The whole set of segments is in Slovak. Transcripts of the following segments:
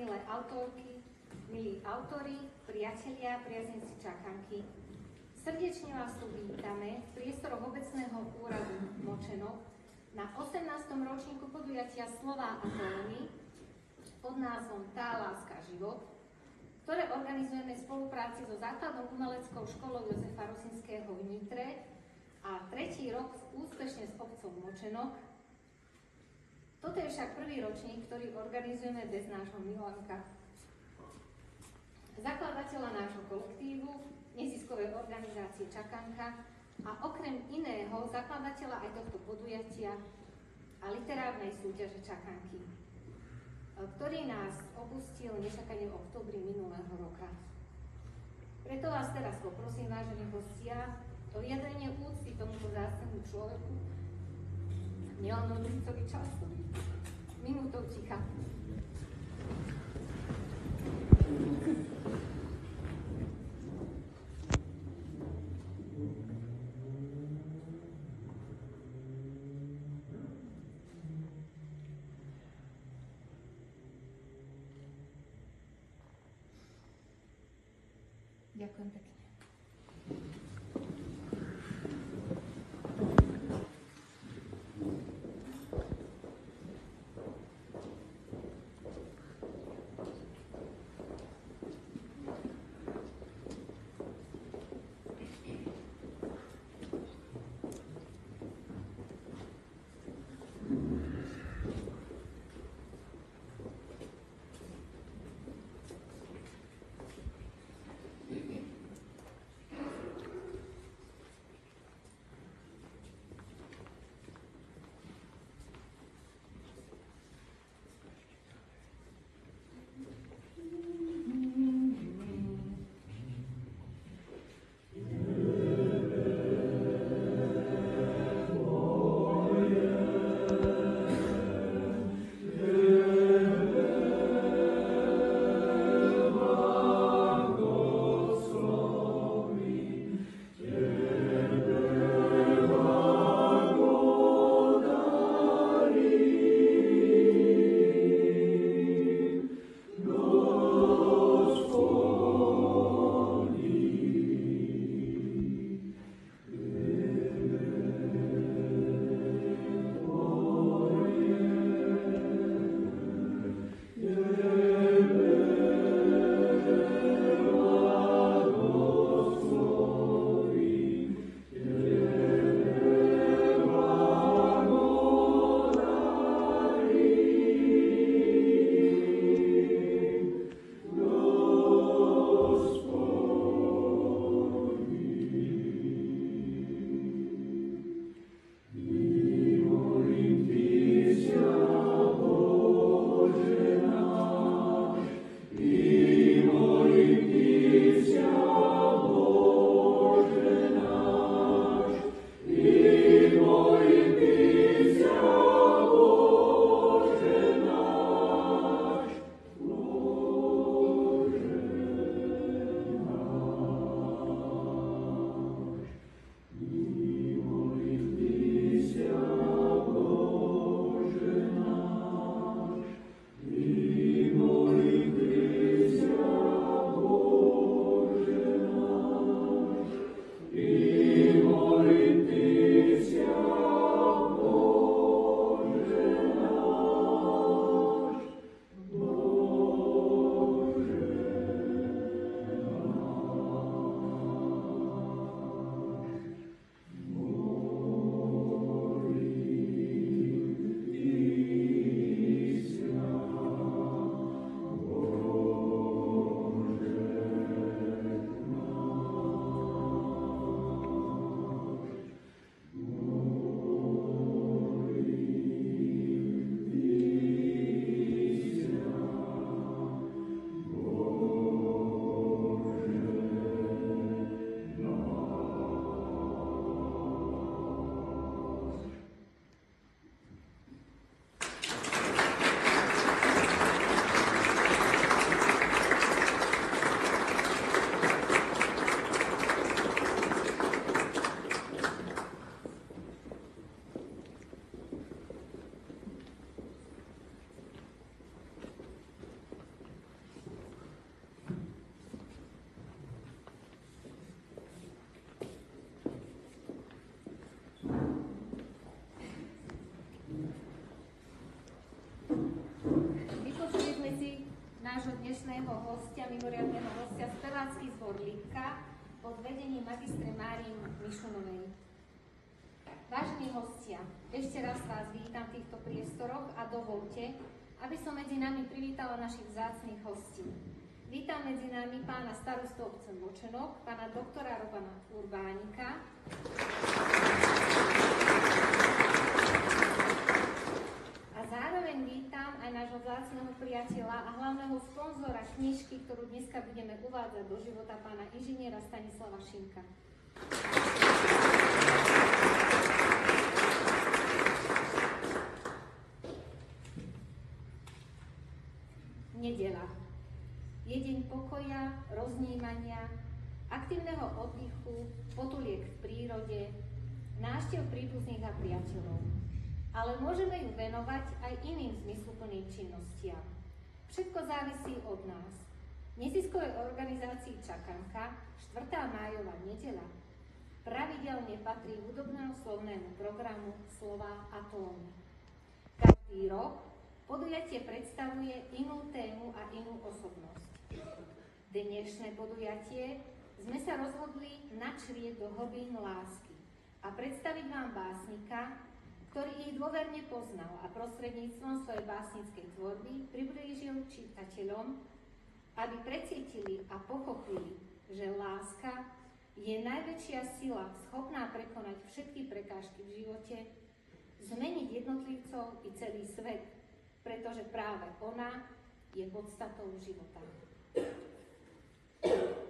milé autorky, milí autori, priatelia, priaznivci čakanky. Srdečne vás tu vítame v priestoroch obecného úradu Močenok na 18. ročníku podujatia Slová a tóny pod názvom Tá láska život, ktoré organizujeme v spolupráci so Základnou umeleckou školou Jozefa Rosinského v Nitre a tretí rok úspešne s obcom Močenok. Toto je však prvý ročník, ktorý organizujeme bez nášho Milanka, zakladateľa nášho kolektívu, neziskovej organizácie Čakanka a okrem iného zakladateľa aj tohto podujatia a literárnej súťaže Čakanky, ktorý nás opustil nečakane v októbri minulého roka. Preto vás teraz poprosím, vážení hostia, o vyjadrenie úcty tomuto vzácnemu človeku, nielen Ludvícovi času, minútou ticha. Ďakujem pekne. nášho dnešného hostia, mimoriadneho hostia, spevácky zbor Lipka pod vedením magistre Márii Mišunovej. Vážení hostia, ešte raz vás vítam v týchto priestoroch a dovolte, aby som medzi nami privítala našich vzácnych hostí. Vítam medzi nami pána starostu obce Močenok, pána doktora Robana Urbánika, a zároveň vítam aj nášho vzácneho priateľa a hlavného sponzora knižky, ktorú dneska budeme uvádzať do života, pána inžiniera Stanislava Šimka. Nedeľa. Je deň pokoja, roznímania, aktívneho oddychu, potuliek v prírode, návštev príbuzných a priateľov. Ale môžeme ju venovať aj iným zmysluplným činnostiam. Všetko závisí od nás. Neziskovej organizácii Čakanka 4. májová nedeľa pravidelne patrí hudobnému slovnému programu Slová a tóny. Každý rok podujatie predstavuje inú tému a inú osobnosť. Dnešné podujatie sme sa rozhodli načrieť do hlbín lásky a predstaviť vám básnika, ktorý ich dôverne poznal a prostredníctvom svojej básnickej tvorby priblížil čitateľom, aby precítili a pochopili, že láska je najväčšia sila schopná prekonať všetky prekážky v živote, zmeniť jednotlivcov i celý svet, pretože práve ona je podstatou života.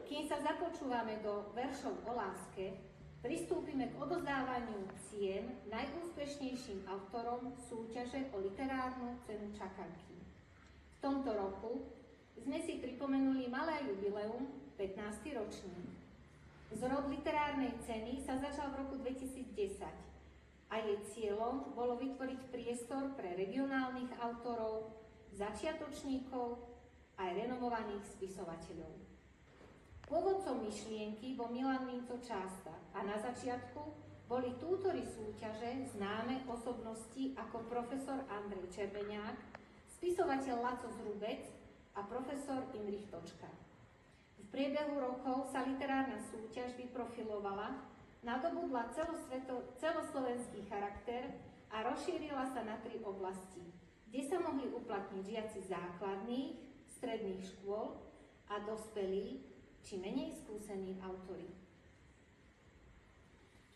Kým sa započúvame do veršov o láske, pristúpime k odozdávaniu cien najúspešnejším autorom súťaže o literárnu cenu Čakanky. V tomto roku sme si pripomenuli malé jubileum, 15. ročník. Zrod literárnej ceny sa začal v roku 2010 a jej cieľom bolo vytvoriť priestor pre regionálnych autorov, začiatočníkov aj renomovaných spisovateľov. Pôvodcom myšlienky bol Milan Minco Částa a na začiatku boli tútori súťaže známe osobnosti ako profesor Andrej Červeňák, spisovateľ Laco Zrubec a profesor Imrich Točka. V priebehu rokov sa literárna súťaž vyprofilovala, nadobudla celoslovenský charakter a rozšírila sa na 3 oblasti, kde sa mohli uplatniť žiaci základných, stredných škôl a dospelí či menej skúsení autori.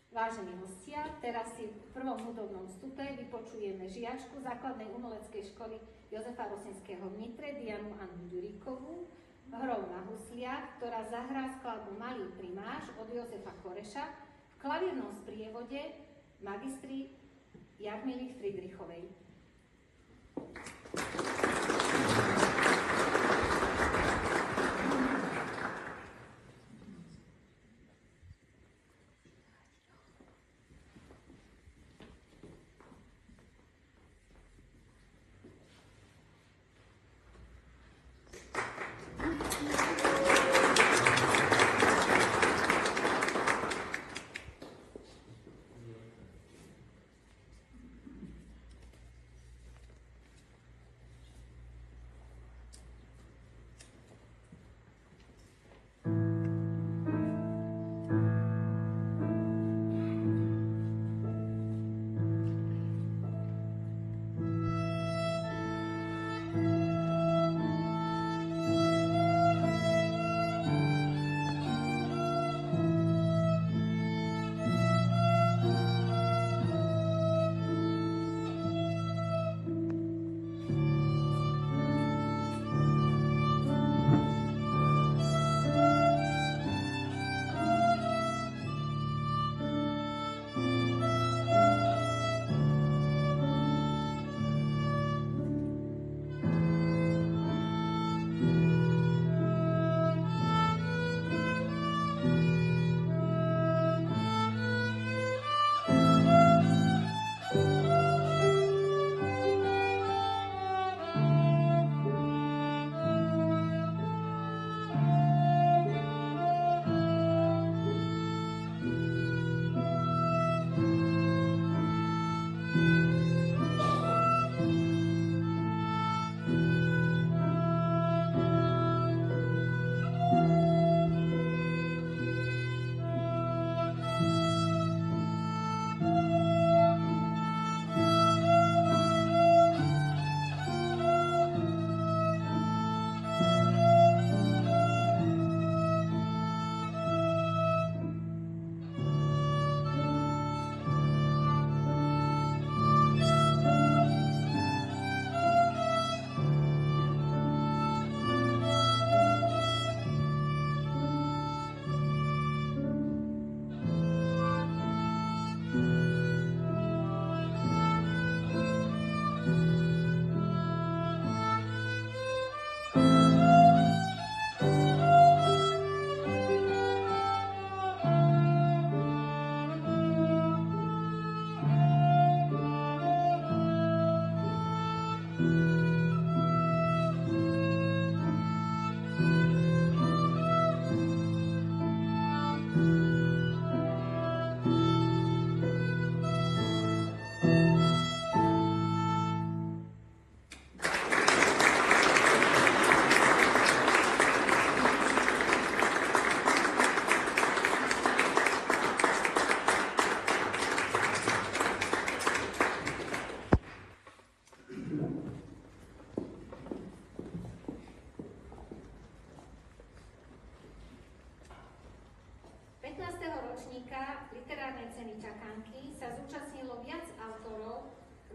Vážení hostia, teraz si v prvom hudobnom vstupe vypočujeme žiačku základnej umeleckej školy Jozefa Rosinského v Nitre, Dianu Annu Ďuríkovú, hrou na husliach, ktorá zahrá skladbu Malý primáš od Jozefa Koreša v klavírnom sprievode magistry Jarmily Friedrichovej.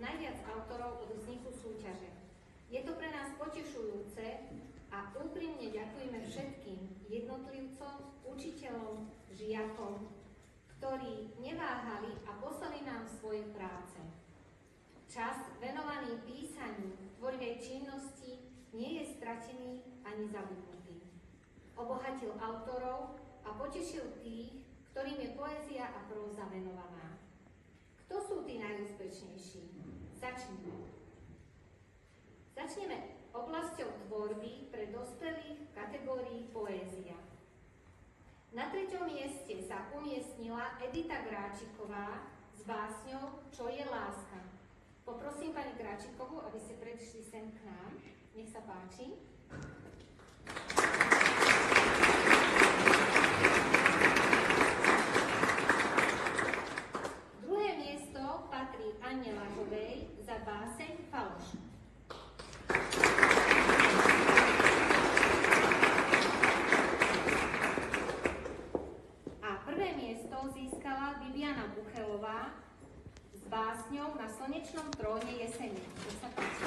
najviac autorov od vzniku súťaže. Je to pre nás potešujúce a úprimne ďakujeme všetkým jednotlivcom, učiteľom, žiakom, ktorí neváhali a poslali nám svoje práce. Čas venovaný písaniu tvorivej činnosti nie je stratený ani zabudnutý. Obohatil autorov a potešil tých, ktorým je poézia a próza venovaná. Kto sú tí najúspešnejší? Začneme oblasťou tvorby pre dospelých v kategórii poézia. Na 3. mieste sa umiestnila Edita Gráčiková s básňou Čo je láska. Poprosím pani Gráčikovú, aby ste predišli sem k nám. Nech sa páči. Druhé miesto patrí Anne Lažovej za báseň Faloš. A prvé miesto získala Viviana Buchelová s básňou Na slnečnom tróne jesene. Nech sa páči.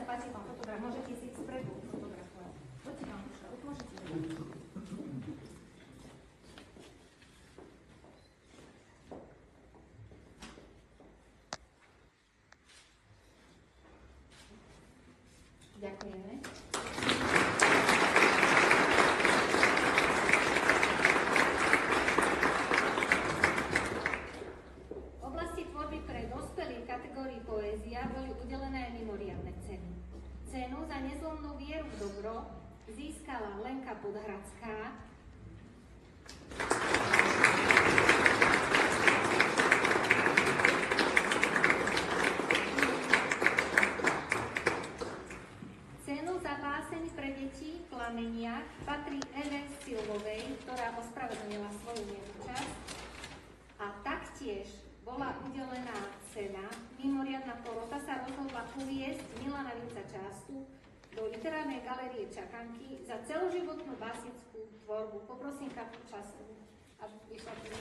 Páči, pán fotograf, môžete si spredu fotografovať. Poďte, pán fotograf, môžete. Ďakujeme. V oblasti tvorby pre dospelých v kategórii poézia boli udelené aj mimoriadne ceny. Cenu za nezlomnú vieru v dobro získala Lenka Podhradská. Cenu za báseň pre deti v Plameniach patrí Eve Silvovej, ktorá ospravedlnila svoju neúčasť. A taktiež bola udelená cena. Mimoriadna porota sa rozhodla uviesť Milana Vinca Částu do Literárnej galérie Čakanky za celoživotnú básnickú tvorbu. Poprosím Katku Častu, aby vyšla tu.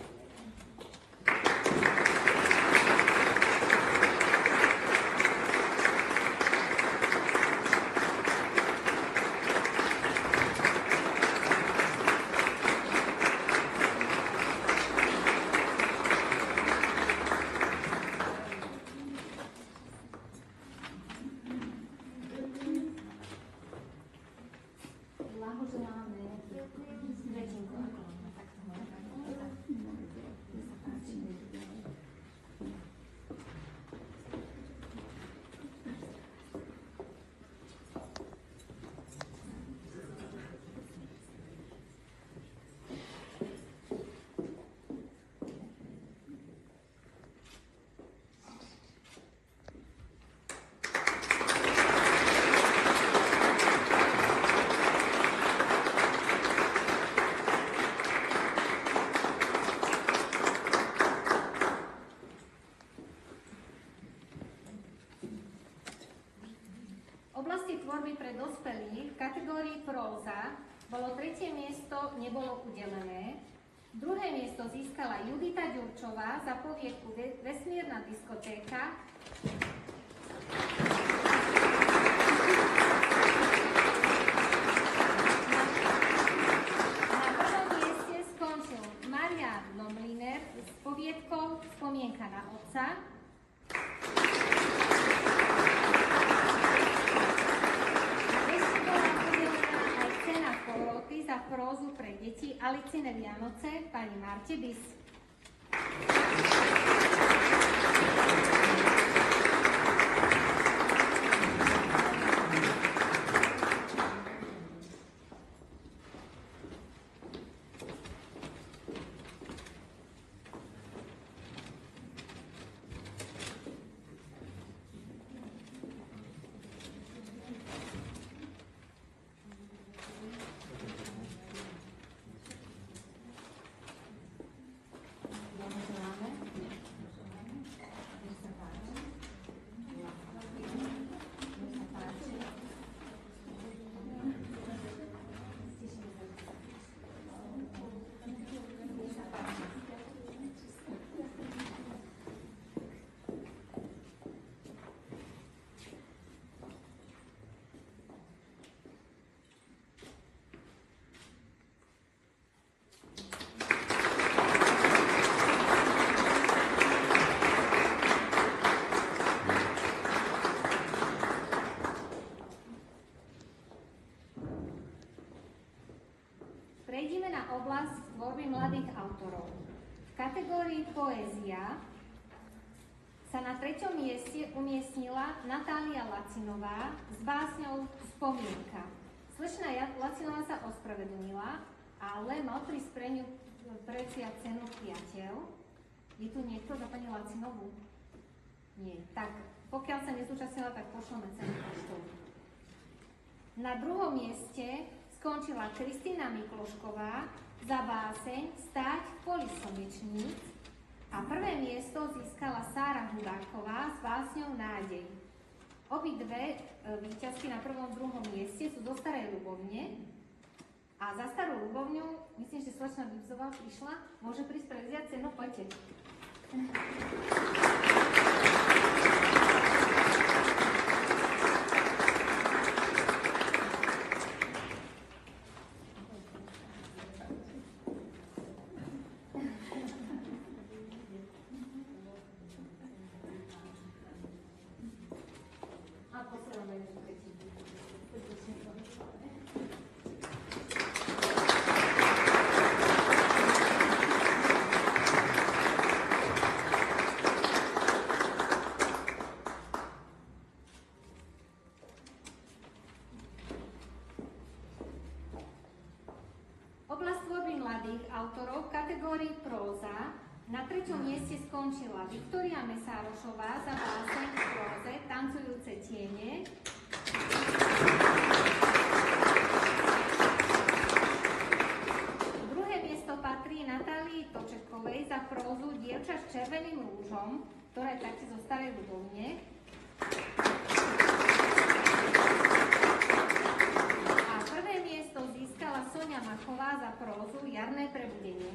Tvorby pre dospelých v kategórii próza bolo 3. miesto, nebolo udelené. 2. miesto získala Judita Ďurčová za poviedku Vesmírna diskotéka. Na 1. mieste skončil Marián Nomliner s poviedkou Spomienka na otca. Za prózu pre deti Alicine Vianoce pani Marte Bis. oblasť tvorby mladých autorov. V kategórii poézia sa na 3. mieste umiestnila Natália Lacinová s básňou Spomienka. Slečna Lacinová sa ospravedlnila, ale mal prísť pre ňu prevziať cenu Priateľ. Je tu niekto za pani Lacinovú? Nie. Tak, pokiaľ sa nezúčastnila, tak pošleme cenu poštou. Na 2. mieste skončila Kristýna Miklošková za báseň Stáť v poli slnečníc a 1. miesto získala Sára Hudáková s básňou Nádej. Obidve víťazky na 1. a 2. mieste sú zo Starej Ľubovne a za Starú Ľubovňu, myslím, že slečna Bibzová prišla, môže prísť prevziať cenu, poďte. Autorov v kategórii próza na 3. mieste skončila Viktória Mesárošová za báseň v próze Tancujúce tiene. Druhé miesto patrí Natálii Točekovej za prózu Dievča s červeným rúžom, ktorá je taktiež zo Starej Ľubovne. Soňa Machová za prózu Jarné prebudenie.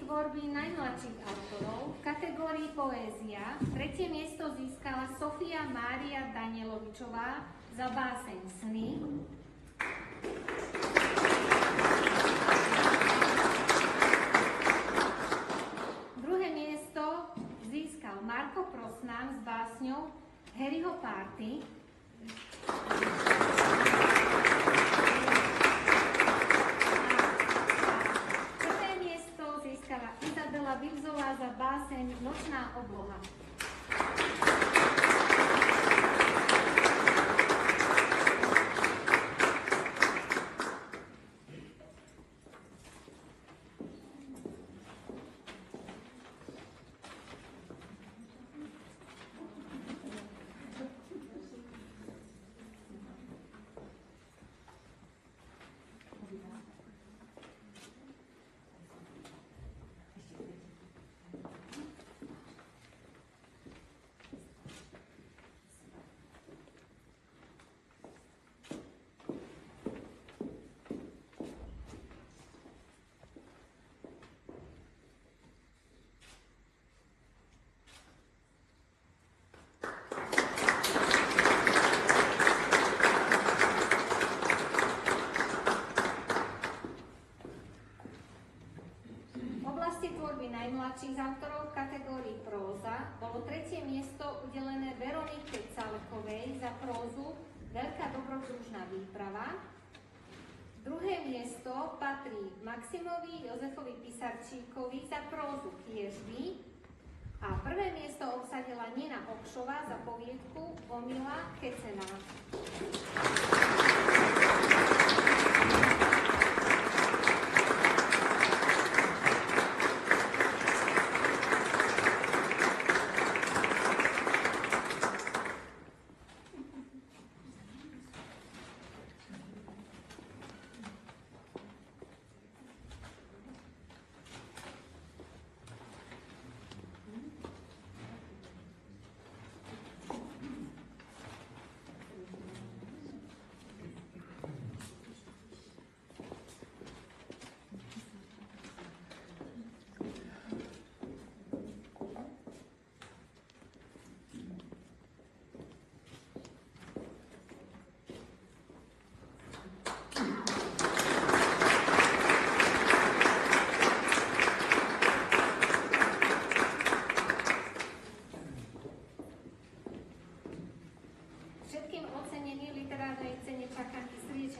Tvorby najmladších autorov v kategórii poézia 3. miesto získala Sofia Mária Danielovičová za báseň Sny. Druhé miesto získal Marko Prosnán s básňou Harryho Party. Izabela Bibzová za báseň Nočná obloha. Najmladších autorov v kategórii próza bolo 3. miesto udelené Veronike Calekovej za prózu Veľká dobrodružná výprava. Druhé miesto patrí Maximovi Jozefovi Pisarčíkovi za prózu Kiežby a 1. miesto obsadila Nina Okšová za poviedku Omila Kecená.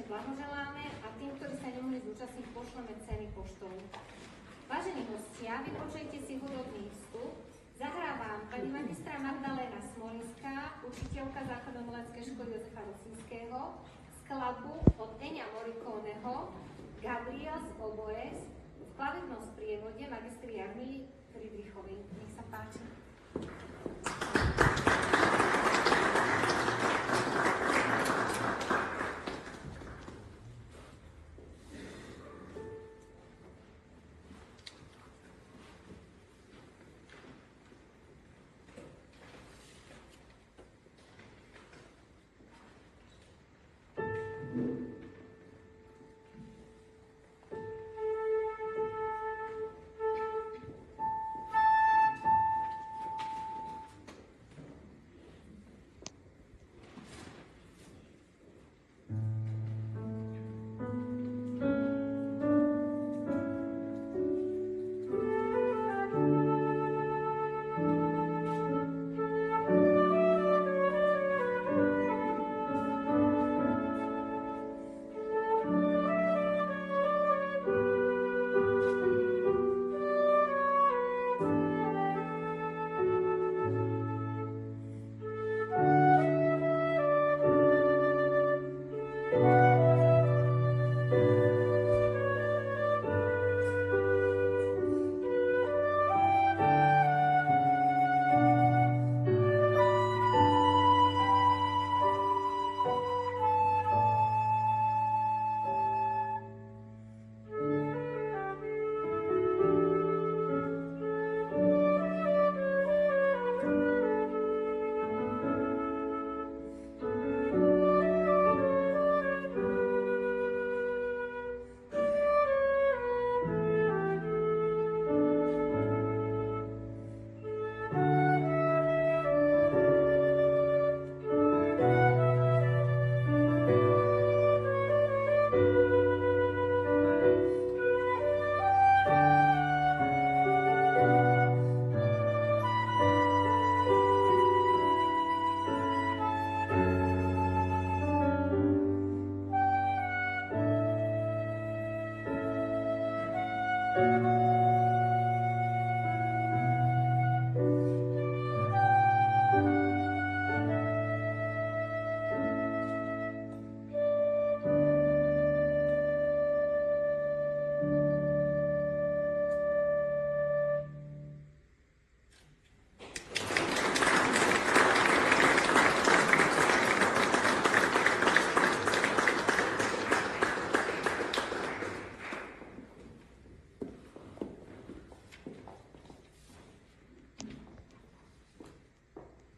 Blahoželáme a tým, ktorí sa nemohli zúčastniť, pošleme ceny poštou. Vážení hostia, vypočujete si hudobný vstup. Zahrávam pani magistra Magdaléna Smolinská, učiteľka záchodomeleckej školy Jozefa Rosínskeho, skladbu od Ennio Morriconeho Gabriel's Oboes v klavírnom sprievode magistry Jarmily Friedrichovej. Nech sa páči.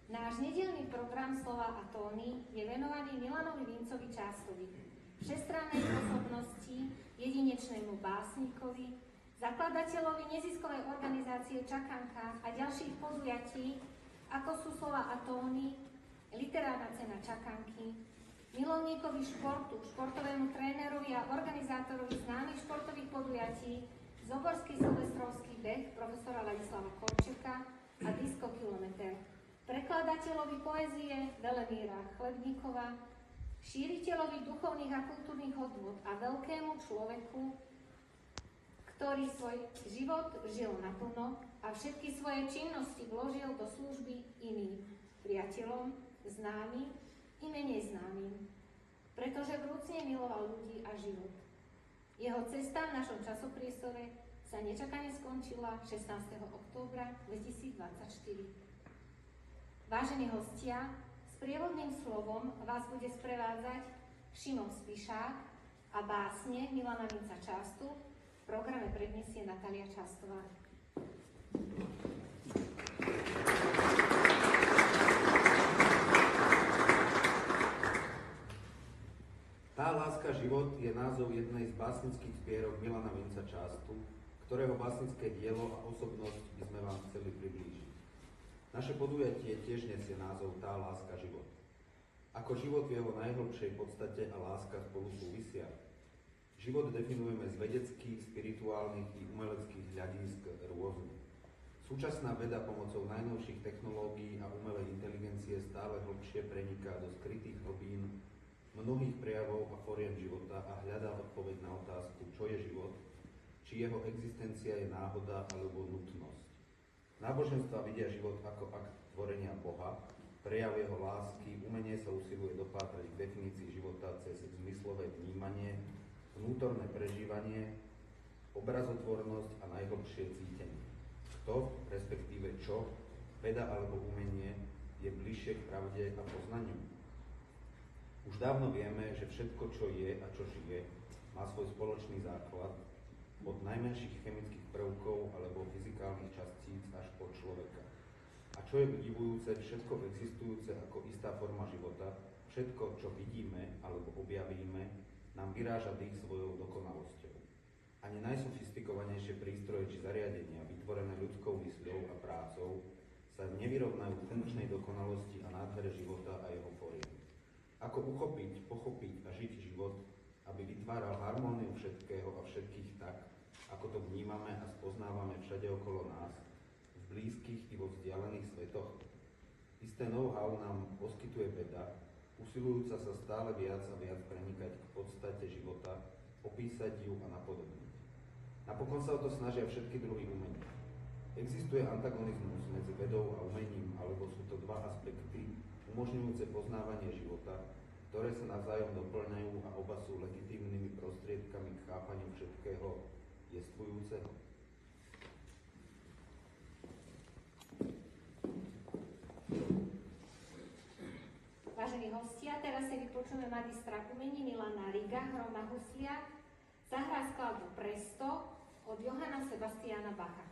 Náš nedeľný program Slova a tóny je venovaný Milanovi Vincovi Částovi, všestrannej osobnosti, jedinečnému básnikovi, zakladateľovi neziskovej organizácie Čakanka a ďalších podujatí, ako sú Slova a tóny, literárna cena Čakanky, milovníkovi športu, športovému trénerovi a organizátorovi známych športových podujatí, Zoborský silvestrovský beh profesora Ladislava Korčeka a Disco Kilometer, prekladateľovi poézie Velemíra Chlebníkova, šíriteľovi duchovných a kultúrnych hodnôt a veľkému človeku, ktorý svoj život žil naplno a všetky svoje činnosti vložil do služby iným, priateľom, známym i menej známym. pretože vrúcne miloval ľudí a život. Jeho cesta v našom časopriestore sa nečakane skončila 16. októbra 2024. Vážení hostia, s prievodným slovom vás bude sprevádzať Šimon Spišák a básne Milana Vinca Častu v programe predniesie Natália Častová. Tá láska život je názov jednej z básnických zbierok Milana Vinca Častu, ktorého básnické dielo a osobnosť by sme vám chceli priblížiť. Naše podujatie tiež nesie názov Tá láska život. Ako život v jeho najhlbšej podstate a láska spolu súvisia. Život definujeme z vedeckých, spirituálnych i umeleckých hľadísk rôzne. Súčasná veda pomocou najnovších technológií a umelej inteligencie stále hlbšie preniká do skrytých hlbín mnohých prejavov a foriem života a hľadá odpoveď na otázku, čo je život, či jeho existencia je náhoda alebo nutnosť. Náboženstva vidia život ako akt tvorenia Boha, prejav jeho lásky, umenie sa usiluje dopátrať k definícii života cez zmyslové vnímanie, vnútorné prežívanie, obrazotvornosť a najhlbšie cítenie. Kto, respektíve čo, veda alebo umenie, je bližšie k pravde a poznaniu? Už dávno vieme, že všetko, čo je a čo žije, má svoj spoločný základ, od najmenších chemických prvkov alebo fyzikálnych častíc až po človeka. A čo je udivujúce, všetko existujúce ako istá forma života, všetko, čo vidíme alebo objavíme, nám vyráža dých svojou dokonalosťou. Ani najsofistikovanejšie prístroje či zariadenia, vytvorené ľudskou mysľou a prácou, sa nevyrovnajú funkčnej dokonalosti a nádhere života a jeho foriem. Ako uchopiť, pochopiť a žiť život, aby vytváral harmóniu všetkého a všetkých tak, ako to vnímame a spoznávame všade okolo nás, v blízkych i vo vzdialených svetoch. Isté know-how nám poskytuje veda, usilujúca sa stále viac a viac prenikať k podstate života, opísať ju a napodobniť. Napokon sa o to snažia všetky druhy umenia. Existuje antagonizmus medzi vedou a umením, alebo sú to dva aspekty, umožňujúce poznávanie života, ktoré sa navzájom doplňajú a oba sú legitímnymi prostriedkami k chápaniu všetkého jestvujúceho. Vážení hostia, teraz si vypočujeme magistra umení Milana Riga, Hroma huslia, zahrá skladbu Presto od Johanna Sebastiana Bacha.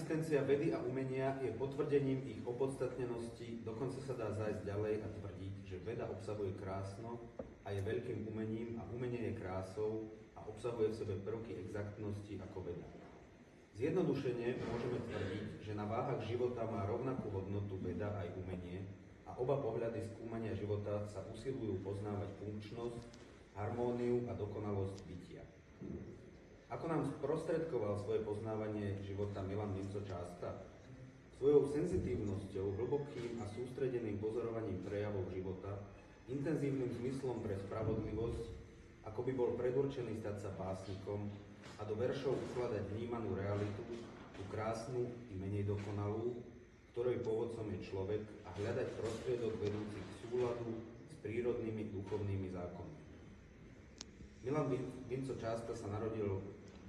existencia vedy a umenia je potvrdením ich opodstatnenosti, dokonca sa dá zájsť ďalej a tvrdiť, že veda obsahuje krásno a je veľkým umením a umenie je krásou a obsahuje v sebe prvky exaktnosti ako veda. Zjednodušene môžeme tvrdiť, že na váhach života má rovnakú hodnotu veda aj umenie a oba pohľady skúmania života sa usilujú poznávať funkčnosť, harmóniu a dokonalosť bytia. Ako nám sprostredkoval svoje poznávanie života Milan Vinco Částa? Svojou senzitívnosťou, hlbokým a sústredeným pozorovaním prejavov života, intenzívnym zmyslom pre spravodlivosť, ako by bol predurčený stať sa básnikom a do veršov ukladať vnímanú realitu, tú krásnu i menej dokonalú, ktorej pôvodcom je človek a hľadať prostriedok vedúci k súladu s prírodnými duchovnými zákonmi. Milan Vinco Částa sa narodil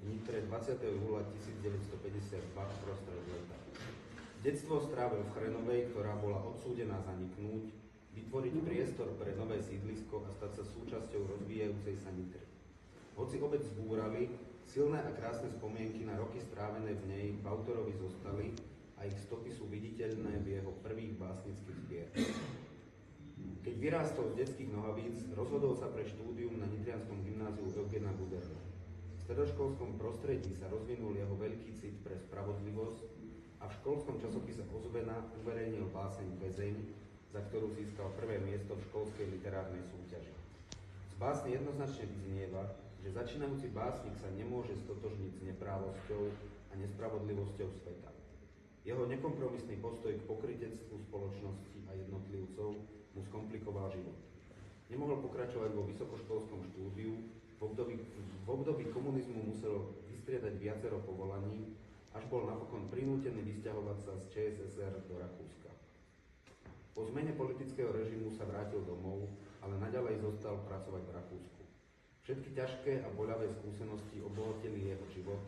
v Nitre 20. júla 1952 uprostred leta. Detstvo strávil v Chrenovej, ktorá bola odsúdená zaniknúť, vytvoriť priestor pre nové sídlisko a stať sa súčasťou rozvíjajúcej sa Nitry. Hoci obec zbúrali, silné a krásne spomienky na roky strávené v nej v autorovi zostali a ich stopy sú viditeľné v jeho prvých básnických zbierkach. Keď vyrástol z detských nohavíc, rozhodol sa pre štúdium na nitrianskom gymnáziu Eugena Buderna. V stredoškolskom prostredí sa rozvinul jeho veľký cit pre spravodlivosť a v školskom časopise Ozvena uverejnil báseň Väzeň, za ktorú získal prvé miesto v školskej literárnej súťaži. Z básne jednoznačne vyznieva, že začínajúci básnik sa nemôže stotožniť s neprávosťou a nespravodlivosťou sveta. Jeho nekompromisný postoj k pokrytectvu spoločnosti a jednotlivcov mu skomplikoval život. Nemohol pokračovať vo vysokoškolskom štúdiu, v období komunizmu musel vystriedať viacero povolaní, až bol napokon prinútený vysťahovať sa z ČSSR do Rakúska. Po zmene politického režimu sa vrátil domov, ale naďalej zostal pracovať v Rakúsku. Všetky ťažké a boľavé skúsenosti obohatili jeho život,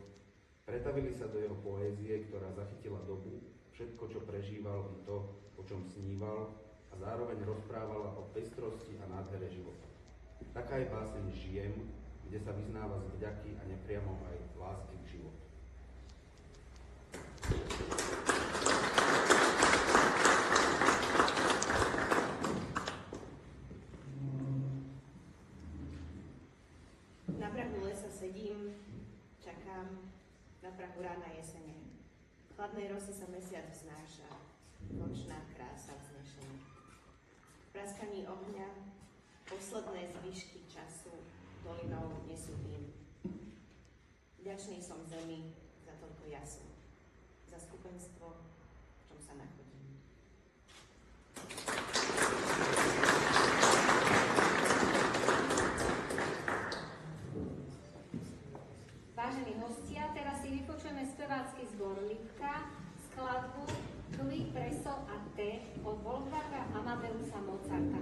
pretavili sa do jeho poézie, ktorá zachytila dobu, všetko, čo prežíval i to, o čom sníval, a zároveň rozprávala o pestrosti a nádhere života. Taká je báseň Žijem, kde sa vyznáva z vďaky a nepriamo aj lásky k životu. Na prahu lesa sedím, čakám, na prahu rána jesene. V chladnej rose sa mesiac vznáša, nočná krása vznešená. V praskaní ohňa posledné zvyšky času dolinou nesú dým. Vďačný som zemi za toľko jasu, za skupenstvo, v čom sa nachodím. Vážení hostia, teraz si vypočujeme spevácky zbor Lipka, skladbu Kli, preso a te od Wolfganga Amadeusa Mozarta.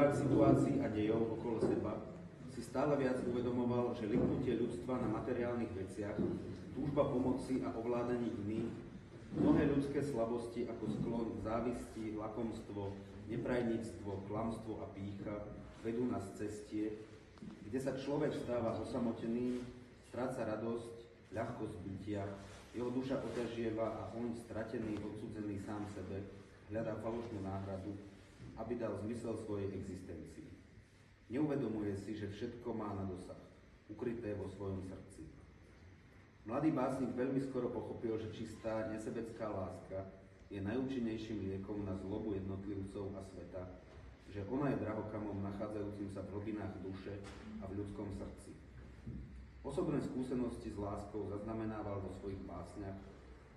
prehľad situácií a dejov okolo seba, si stále viac uvedomoval, že liknutie ľudstva na materiálnych veciach, túžba pomoci a ovládaní iných, mnohé ľudské slabosti ako sklon k závisti, lakomstvo, neprajníctvo, klamstvo a pýcha vedú nás cestie, kde sa človek stáva osamoteným, stráca radosť, ľahkosť bytia, jeho duša oťažieva a on, stratený, odsudzený sám sebe, hľadá falošnú náhradu, aby dal zmysel svojej existencii. Neuvedomuje si, že všetko má na dosah, ukryté vo svojom srdci. Mladý básnik veľmi skoro pochopil, že čistá, nesebecká láska je najúčinnejším liekom na zlobu jednotlivcov a sveta, že ona je drahokamom nachádzajúcim sa v hlbinách duše a v ľudskom srdci. Osobné skúsenosti s láskou zaznamenával vo svojich básniach,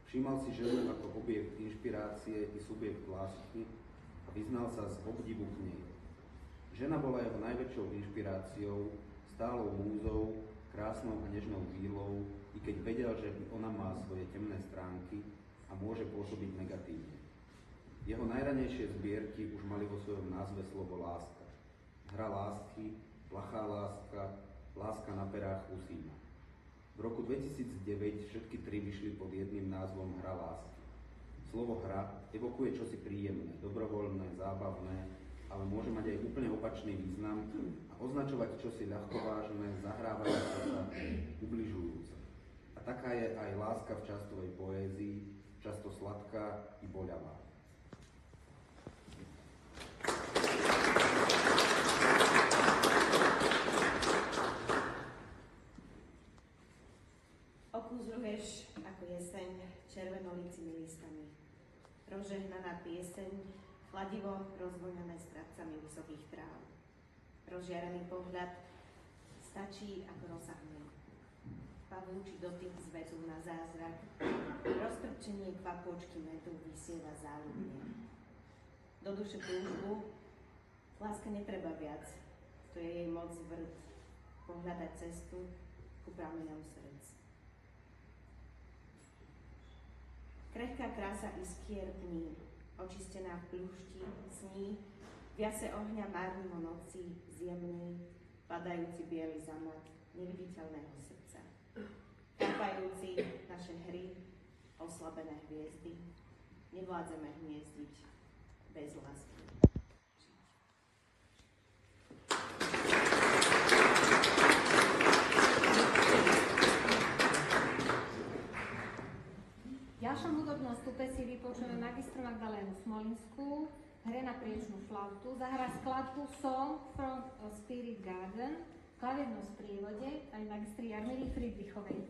všímal si ženu ako objekt inšpirácie i subjekt lásky a vyznal sa z obdivu k nej. Žena bola jeho najväčšou inšpiráciou, stálou múzou, krásnou a nežnou vílou, i keď vedel, že i ona má svoje temné stránky a môže pôsobiť negatívne. Jeho najranejšie zbierky už mali vo svojom názve slovo láska. Hra lásky, plachá láska, láska na perách Usína. V roku 2009 všetky tri vyšli pod jedným názvom Hra lásky. Slovo hra evokuje čosi príjemné, dobrovoľné, zábavné, ale môže mať aj úplne opačný význam a označovať čosi ľahkovážne, zahrávajúce sa, ubližujúce. A taká je aj láska v častovej poézii, často sladká i boľavá. Okúzľuješ ako jeseň červenolícimi listami. Rozžehnaná pieseň, chladivo rozvoňané stradcami vysokých tráv. Rozžiarený pohľad stačí ako rozsah hmly. Pavúči dotyk z vetu na zázrak, roztrpčenie kvapôčky medu vysiela záľubne. Do duše túžbu, láska netreba viac, to je jej moc vrt, pohľadať cestu ku prameňom srdc. Krehká krása iskier dní, očistená v pľušti, sní, v jase ohňa márnimo noci, zjemný, padajúci biely zamat neviditeľného srdca. Chápajúci naše hry, oslabené hviezdy, nevládzeme hniezdiť bez lásky. V ďalšom hudobnom stupe si vypočujeme magistru Magdalénu Smolinskú, hre na priečnú flautu, zahrá skladbu Song from a Spirit Garden, v klaviernom sprievode aj magistry Jarmily Friedrichovej.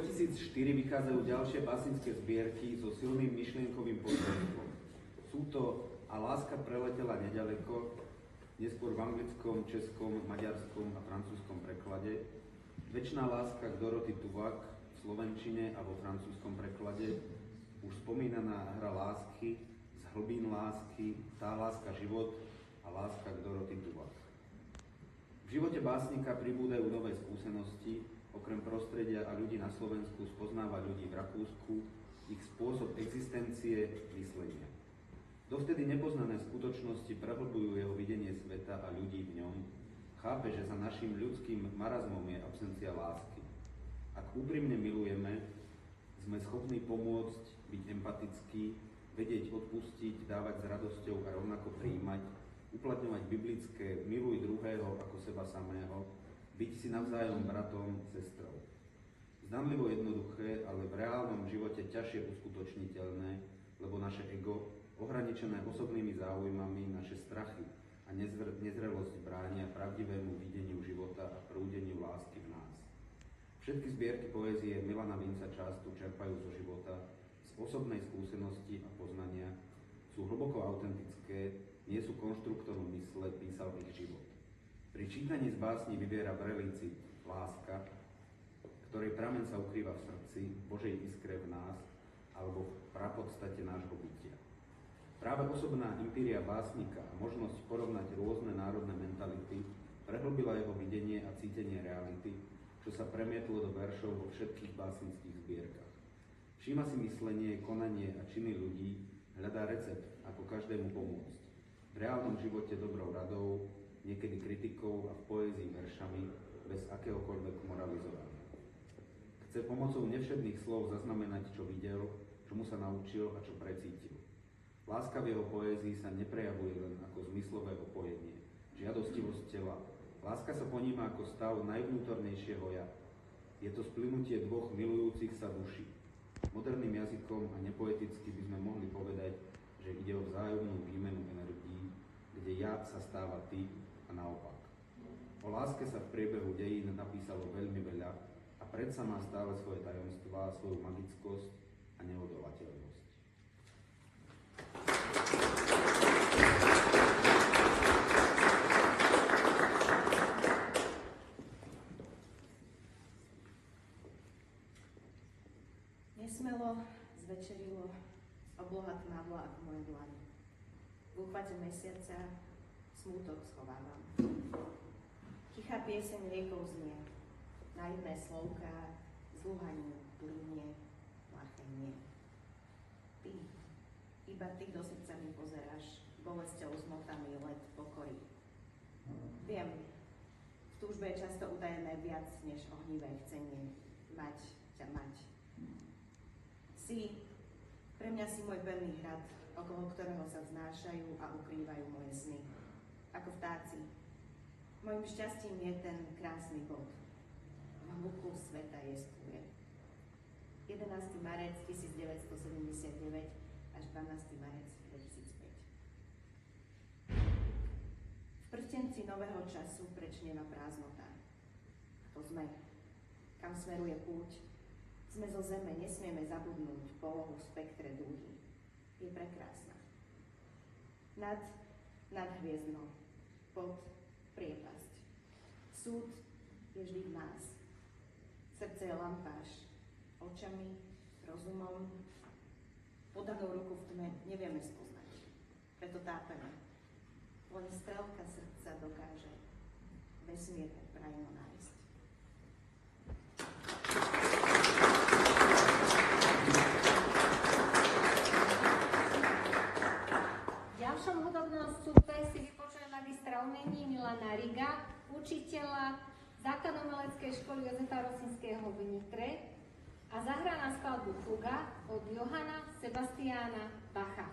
2004 vychádzajú ďalšie básnické zbierky so silným myšlienkovým posolstvom. Sú to A láska preletela neďaleko, neskôr v anglickom, českom, maďarskom a francúzskom preklade, Večná láska k Doroty Tuvák v slovenčine a vo francúzskom preklade, už spomínaná hra lásky, z hlbín lásky, Tá láska život a Láska k Doroty Tuvák. V živote básnika pribúdajú nové skúsenosti, okrem prostredia a ľudí na Slovensku spoznáva ľudí v Rakúsku, ich spôsob existencie, myslenia. Dovtedy nepoznané skutočnosti prehlbujú jeho videnie sveta a ľudí v ňom. Chápe, že za našim ľudským marazmom je absencia lásky. Ak úprimne milujeme, sme schopní pomôcť, byť empatickí, vedieť odpustiť, dávať s radosťou a rovnako prijímať, uplatňovať biblické miluj druhého ako seba samého, byť si navzájom bratom, sestrou. Zdanlivo jednoduché, ale v reálnom živote ťažšie uskutočniteľné, lebo naše ego, ohraničené osobnými záujmami, naše strachy a nezrelosť bránia pravdivému videniu života a prúdeniu lásky v nás. Všetky zbierky poézie Milana Vinca Častu čerpajú zo života, z osobnej skúsenosti a poznania, sú hlboko autentické, nie sú konštruktorom mysle, písal ich život. Pri čítaní z básni vybiera vrelý cit, láska, ktorej prameň sa ukrýva v srdci, Božej iskre v nás, alebo v prapodstate nášho bytia. Práve osobná empíria básnika a možnosť porovnať rôzne národné mentality prehlbila jeho videnie a cítenie reality, čo sa premietlo do veršov vo všetkých básnických zbierkach. Všíma si myslenie, konanie a činy ľudí, hľadá recept, ako každému pomôcť. V reálnom živote dobrou radou, niekedy kritikou a v poézii veršami, bez akéhokoľvek moralizovania. Chce pomocou nevšedných slov zaznamenať, čo videl, čomu sa naučil a čo precítil. Láska v jeho poézii sa neprejavuje len ako zmyslové opojenie, žiadostivosť tela. Láska sa poníma ako stav najvnútornejšieho ja. Je to splynutie dvoch milujúcich sa duší. Moderným jazykom a nepoeticky by sme mohli povedať, že ide o vzájomnú výmenu energií, kde ja sa stáva ty a naopak. O láske sa v priebehu dejín napísalo veľmi veľa a predsa má stále svoje tajomstvá, svoju magickosť a neodolateľnosť. Nesmelo zvečerilo, obloha tmavla ako moje dlane. V úchvate mesiaca smútok schovávam. Tichá pieseň riekov znie, naivné slovká, zlúhanie, plynie, plachenie. Ty, iba ty do srdca mi pozeráš, bolesťou zmotaný let pokory. Viem, v túžbe je často utajené viac, než ohnivé chcenie mať ťa mať. Pre mňa si môj pevný hrad, okolo ktorého sa vznášajú a ukrývajú moje sny. Ako vtáci. Mojím šťastím je ten krásny bod. V hĺbku sveta jestvuje. 11. marec 1979 až 12. marec 2005. V prstenci nového času prečnieva prázdnota. To sme. Kam smeruje púť? Sme zo zeme, nesmieme zabudnúť polohu v spektre dúhy. Je prekrásna. Nad hviezdno, pod priepasť. Súd je vždy v nás. Srdce je lampáš. Očami, rozumom, podanú ruku v tme nevieme spoznať. Preto tápeme. Len strelka srdca dokáže vesmírne krajinu nájsť. V ďalšom hudobnom vstupe si vypočujeme magistra umení Milana Riga, učiteľa Základno-umeleckej školy Jozefa Rosinského v Nitre a zahrá na skladbu Fuga od Johana Sebastiana Bacha.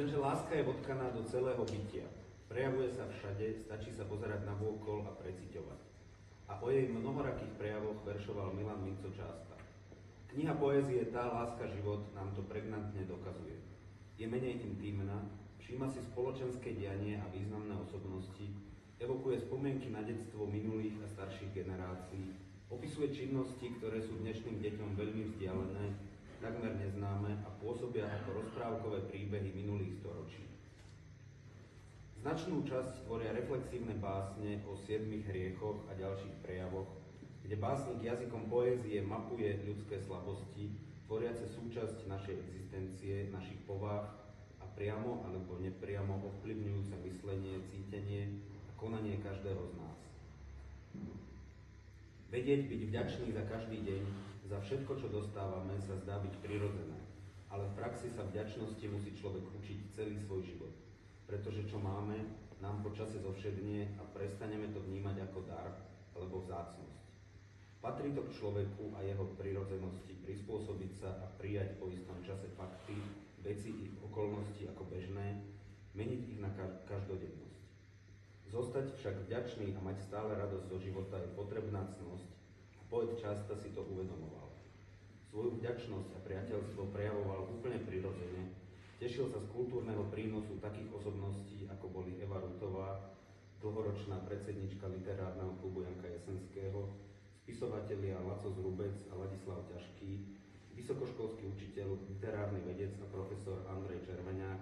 Lenže láska je vodkaná do celého bytia. Prejavuje sa všade, stačí sa pozerať na vôkol a preciťovať. A o jej mnohorakých prejavoch veršoval Milan Vinco Částa. Kniha poézie Tá láska život nám to pregnantne dokazuje. Je menej intímna, všíma si spoločenské dianie a významné osobnosti, evokuje spomienky na detstvo minulých a starších generácií, opisuje činnosti, ktoré sú dnešným deťom veľmi vzdialené, takmer neznáme a pôsobia ako rozprávkové príbehy minulých storočí. Značnú časť tvoria reflexívne básne o 7 hriechoch a ďalších prejavoch, kde básnik jazykom poézie mapuje ľudské slabosti, tvoriace súčasť našej existencie, našich povách a priamo alebo nepriamo ovplyvňujúce myslenie, cítenie a konanie každého z nás. Vedieť byť vďačný za každý deň, za všetko, čo dostávame, sa zdá byť prirodzené, ale v praxi sa vďačnosti musí človek učiť celý svoj život, pretože čo máme, nám počase zovšednie a prestaneme to vnímať ako dar alebo vzácnosť. Patrí to k človeku a jeho prirodzenosti prispôsobiť sa a prijať po istom čase fakty, veci ich okolnosti ako bežné, meniť ich na každodennosť. Zostať však vďačný a mať stále radosť zo života je potrebná cnosť a poet Částa si to uvedomoval. Svoju vďačnosť a priateľstvo prejavoval úplne prirodzene, tešil sa z kultúrneho prínosu takých osobností, ako boli Eva Rutová, dlhoročná predsednička literárneho klubu Janka Jesenského, spisovatelia Laco Zrubec a Ladislav Ťažký, vysokoškolský učiteľ, literárny vedec a profesor Andrej Červeňák,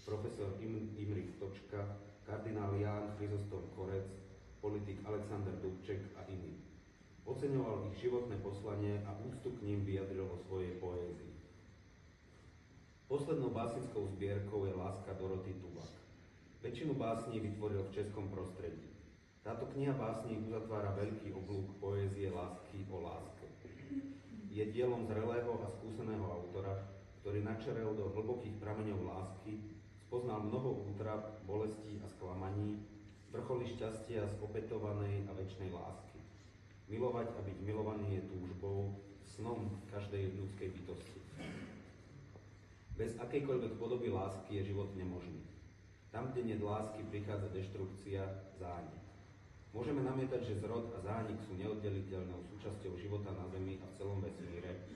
profesor Imrich Točka, kardinál Ján Chryzostom Korec, politik Alexander Dubček a iní. Oceňoval ich životné poslanie a úctu k ním vyjadril vo svojej poézii. Poslednou básnickou zbierkou je Láska Doroty Tuvák. Väčšinu básní vytvoril v českom prostredí. Táto kniha básní uzatvára veľký oblúk poézie lásky o láske. Je dielom zrelého a skúseného autora, ktorý načerel do hlbokých prameňov lásky, spoznal mnoho útrap, bolestí a sklamaní, vrcholy šťastia z opetovanej a večnej lásky. Milovať a byť milovaný je túžbou, snom každej ľudskej bytosti. Bez akejkoľvek podoby lásky je život nemožný. Tam, kde nie lásky, prichádza deštrukcia, zánik. Môžeme namietať, že zrod a zánik sú neoddeliteľnou súčasťou života na Zemi a v celom vesmíre.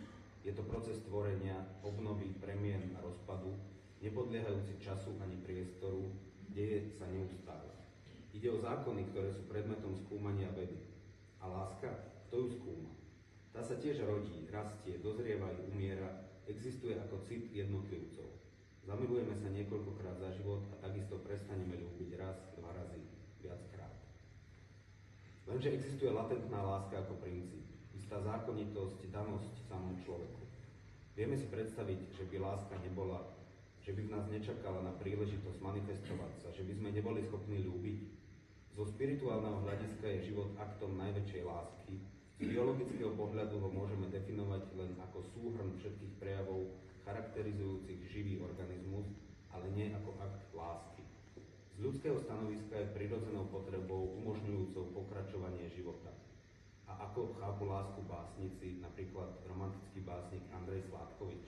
Je to proces tvorenia, obnovy, premien a rozpadu, nepodliehajúci času ani priestoru, deje sa neustále. Ide o zákony, ktoré sú predmetom skúmania vedy. A láska, kto ju skúma? Tá sa tiež rodí, rastie, dozrieva i umiera, existuje ako cit jednotlivcov. Zamilujeme sa niekoľkokrát za život a takisto prestaneme ľúbiť raz, 2 razy, viackrát. Lenže existuje latentná láska ako princíp, istá zákonitosť, danosť samom človeku. Vieme si predstaviť, že by láska nebola, že by v nás nečakala na príležitosť manifestovať sa, že by sme neboli schopní ľúbiť. Zo spirituálneho hľadiska je život aktom najväčšej lásky. Z biologického pohľadu ho môžeme definovať len ako súhrn všetkých prejavov charakterizujúcich živý organizmus, ale nie ako akt lásky. Z ľudského stanoviska je prirodzenou potrebou umožňujúcou pokračovanie života. A ako chápu lásku básnici, napríklad romantický básnik Andrej Sládkovič?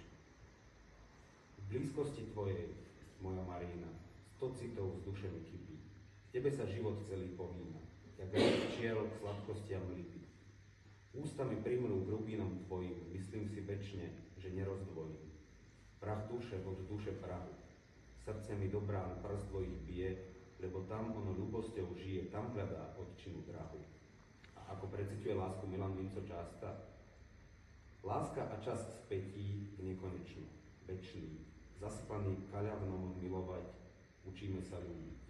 V blízkosti tvojej, moja Marína, 100 citov z duše mi kypí. V tebe sa život celý pohýna, jak čiel k sladkostiam líbí. Ústa mi primrú k rubínom tvojim, myslím si večne, že nerozdvojím. Prach duše od duše prahu. Srdce mi do brán prst tvojich bije, lebo tam ono ľubosťou žije, tam hľadá odčinu drahu. A ako preciťuje lásku Milan Vinco Částa? Láska a čas spätí v nekonečnú, večný, zaspaný kaľavnom milovať, učíme sa ľúbiť.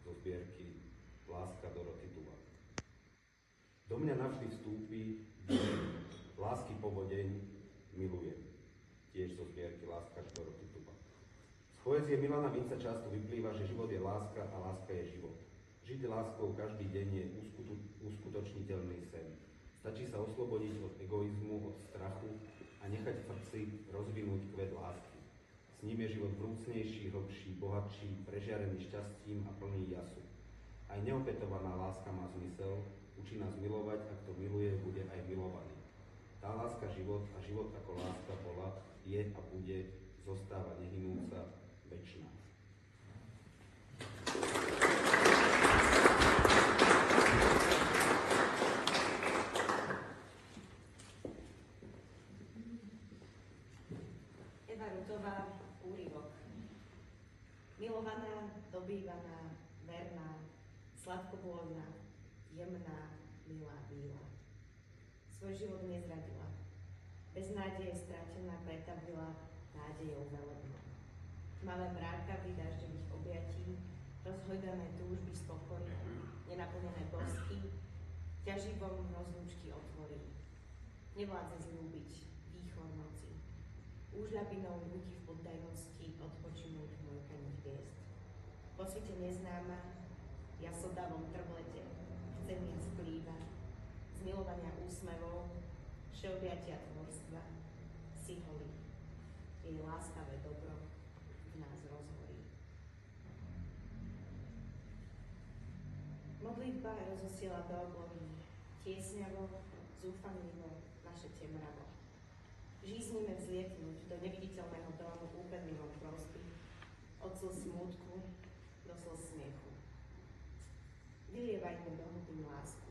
Zo zbierky Láska Doroty Tuvák. Do mňa navždy vstúpi lásky povodeň, milujem. Tiež zo zbierky Láska Doroty Tuvák. Z poézie Milana Vinca Částu vyplýva, že život je láska a láska je život. Žiť láskou každý deň je uskutočniteľný sen. Stačí sa oslobodiť od egoizmu, od strachu a nechať v srdci rozvinúť kvet lásky. S ním je život vrúcnejší, hlbší, bohatší, prežiarený šťastím a plný jasu. Aj neopetovaná láska má zmysel, učí nás milovať a kto miluje, bude aj milovaný. Tá láska život a život ako láska bola, je a bude, zostáva nehynúca, večná. Eva Rutová, úryvok. Milovaná, dobývaná, verná, sladkobôľná, jemná, milá, bíla. Svoj život nezradila. Bez nádeje stratená pretavila nádejou velebnou. Tmavé mrákavy dažďových objatí, rozhojdané túžby spokoju, nenaplnené bosky, ťaživom rozlúčky otvorí. Nevládze zľúbiť výchor noci. Úžľabinou ľudí v poddajnosti odpočinúť mlkanie hviezd. Po svete neznáma, jasodavom trblete, chcem jen splýva, z milovania úsmevov, všeobjatia tvorstva, si holí. Jej láskavé dobro v nás rozhorí. Modlitba rozosiela do oblohy, tiesňavo, zúfanlivo, naše temravo. Žíznime vzlietnúť do neviditeľného domu úpenlivom prosby, od slz smútku do slz smiechu. Vylievajme do hlbín lásku,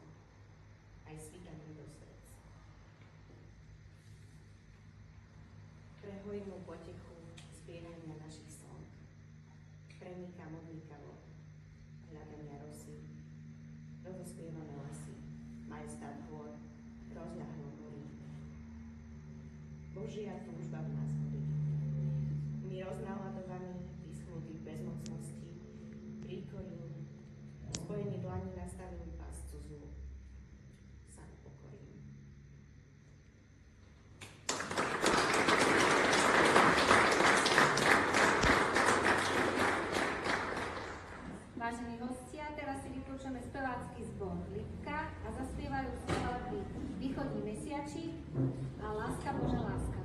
aj svítanie do srdc. Prehojnú potechu zbierania našich slnk, prenika modlíkavo, hľadania rosy, rozospievané lesy, majestát hôr, rozľahlú hory. Božia túžba v nás horí. My roználadovaní, vyschnutí v bezmocnosti, príkorím, spojení dlani nastavili páscu zlu. Sa upokorím. Vážení hostia, teraz si vypočujeme spevácky zbor Lipka a zaspievajú skladby Východní mesiači a Láska Božia láska.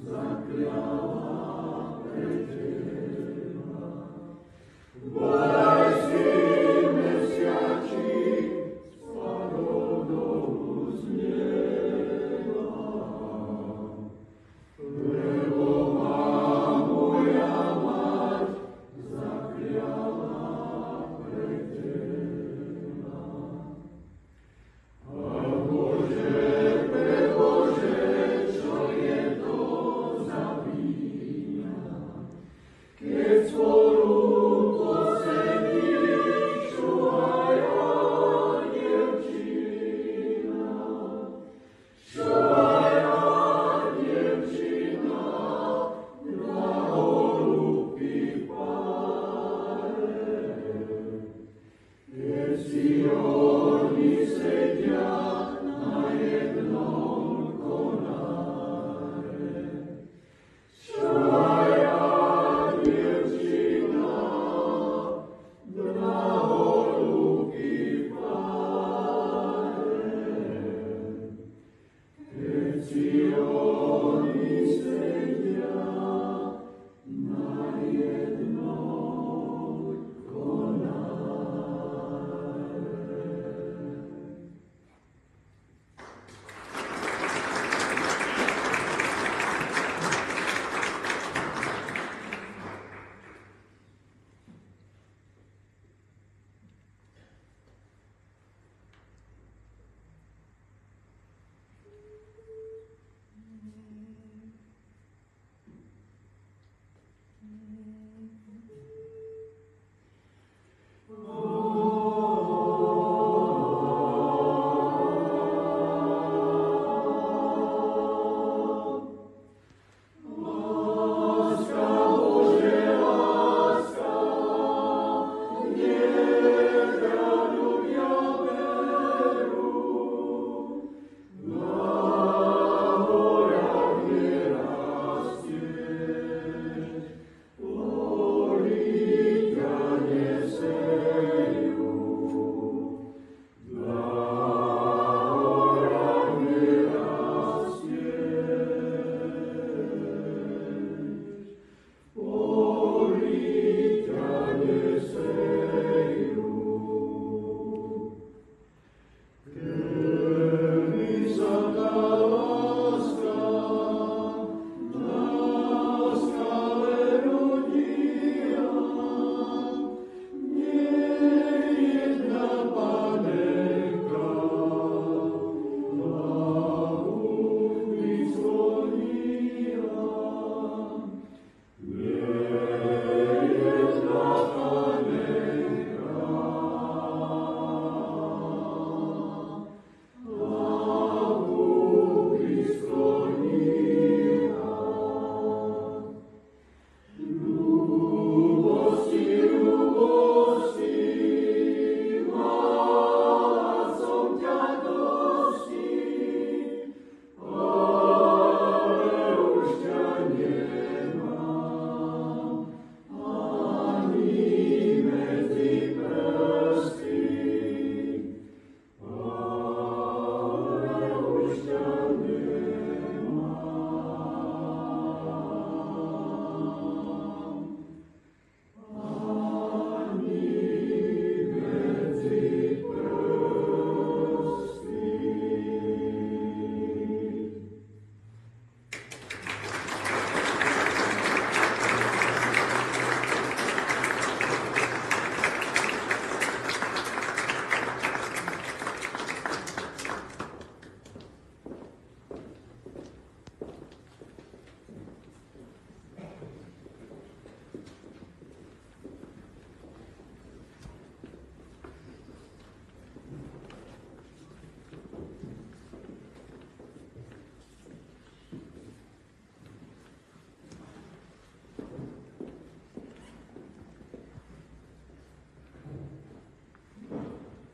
Zakляla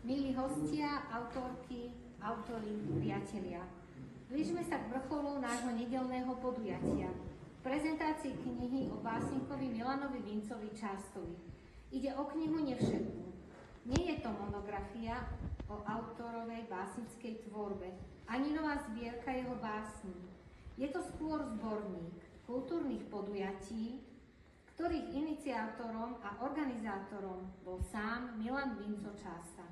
Milí hostia, autori, priatelia, blížime sa k vrcholu nášho nedeľného podujatia, prezentácii knihy o básnikovi Milanovi Vincovi Částovi. Ide o knihu nevšednú. Nie je to monografia o autorovej básnickej tvorbe, ani nová zbierka jeho básní. Je to skôr zborník kultúrnych podujatí, ktorých iniciátorom a organizátorom bol sám Milan Vinco Částa.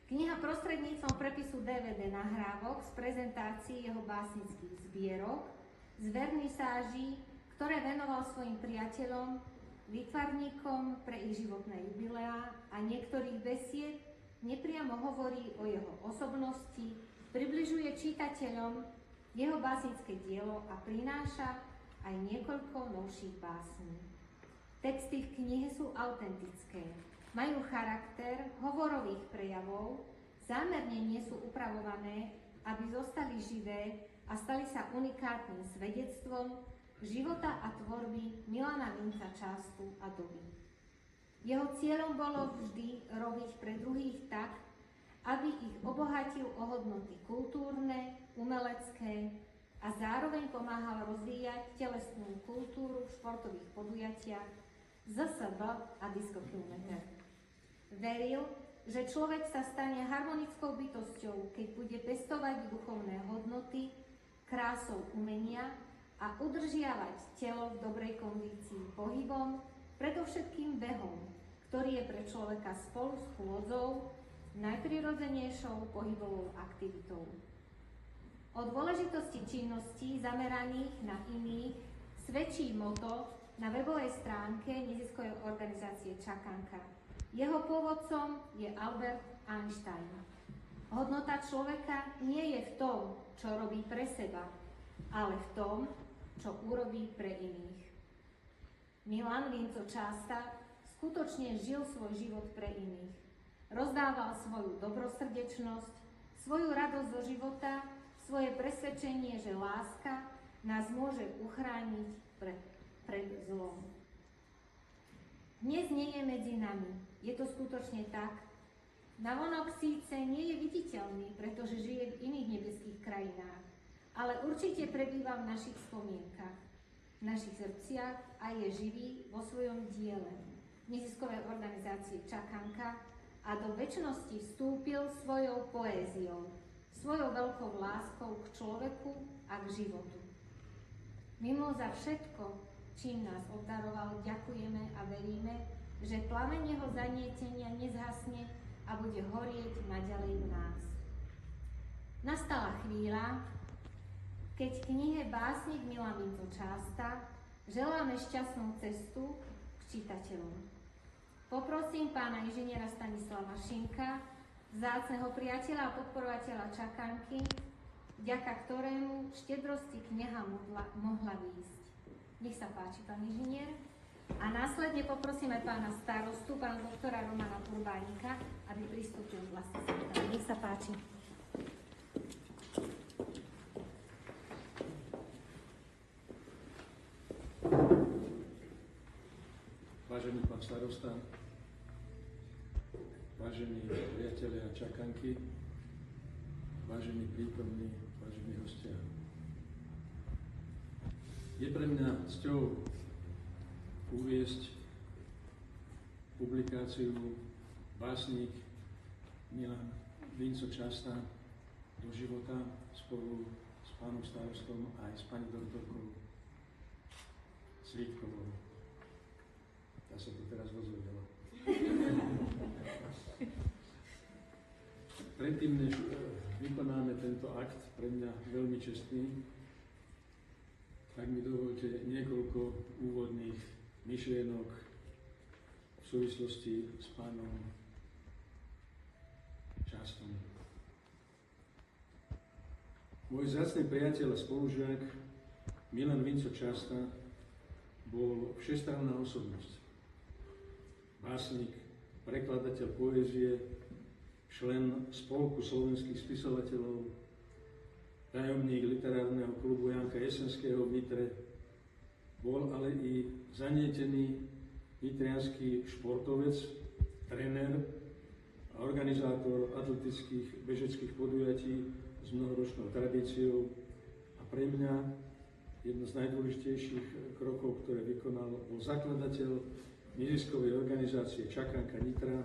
Kniha prostredníctvom prepisu DVD nahrávok z prezentácií jeho básnických zbierok, z vernisáží, ktoré venoval svojim priateľom, výtvarníkom pre ich životné jubileá a niektorých besied, nepriamo hovorí o jeho osobnosti, približuje čitateľom jeho básnické dielo a prináša aj niekoľko novších básní. Texty v knihe sú autentické, majú charakter hovorových prejavov, zámerne nie sú upravované, aby zostali živé a stali sa unikátnym svedectvom života a tvorby Milana Vinca Částu a doby. Jeho cieľom bolo vždy robiť pre druhých tak, aby ich obohatil o hodnoty kultúrne, umelecké a zároveň pomáhal rozvíjať telesnú kultúru v športových podujatiach ZSB a diskokilometr. Veril, že človek sa stane harmonickou bytosťou, keď bude pestovať duchovné hodnoty, krásou umenia a udržiavať telo v dobrej kondícii pohybom, predovšetkým behom, ktorý je pre človeka spolu s chôdzou najprirodzenejšou pohybovou aktivitou. O dôležitosti činností zameraných na iných svedčí motto na webovej stránke neziskovej organizácie Čakanka. Jeho pôvodcom je Albert Einstein. Hodnota človeka nie je v tom, čo robí pre seba, ale v tom, čo urobí pre iných. Milan Vinco Částa skutočne žil svoj život pre iných. Rozdával svoju dobrosrdečnosť, svoju radosť zo života, svoje presvedčenie, že láska nás môže uchrániť pred zlom. Dnes nie je medzi nami. Je to skutočne tak. Navonok síce nie je viditeľný, pretože žije v iných nebeských krajinách, ale určite prebýva v našich spomienkach, v našich srdciach a je živý vo svojom diele neziskovej organizácie Čakanka a do večnosti vstúpil svojou poéziou, svojou veľkou láskou k človeku a k životu. My mu za všetko, čím nás obdaroval, ďakujeme a veríme, že plameň jeho zanietenia nezhasne a bude horieť naďalej v nás. Nastala chvíľa, keď knihe Básnik Milan Vinco Částa želáme šťastnú cestu k čitateľom. Poprosím pána inžiniera Stanislava Šimka, vzácneho priateľa a podporovateľa čakanky, vďaka ktorému štedrosti kniha mohla výjsť. Nech sa páči, pán inžinier. A následne poprosíme pána starostu, pána doktora Romana Purbánika, aby pristúpil k vlastnej správy. Nech sa páči. Vážený pán starosta, vážení priatelia čakanky, vážení prítomní, vážení hostia. Je pre mňa cťou uviesť publikáciu Básnik Milan Vinco Částa do života spolu s pánom starostom a aj s pani doktorkou Svítkovou. Ja som to teraz dozvedela. Predtým, než vykonáme tento akt, pre mňa veľmi čestný, tak mi dovolte niekoľko úvodných myšlienok v súvislosti s pánom Částom. Môj vzácny priateľ a spolužiak Milan Vinco Částa bol všestranná osobnosť. Básnik, prekladateľ poézie, člen Spolku slovenských spisovateľov, tajomník literárneho klubu Janka Jesenského v Nitre, bol ale i zanietený nitriansky športovec, tréner a organizátor atletických bežeckých podujatí s mnohoročnou tradíciou a pre mňa jedno z najdôležitejších krokov, ktoré vykonal, bol zakladateľ neziskovej organizácie Čakanka Nitra.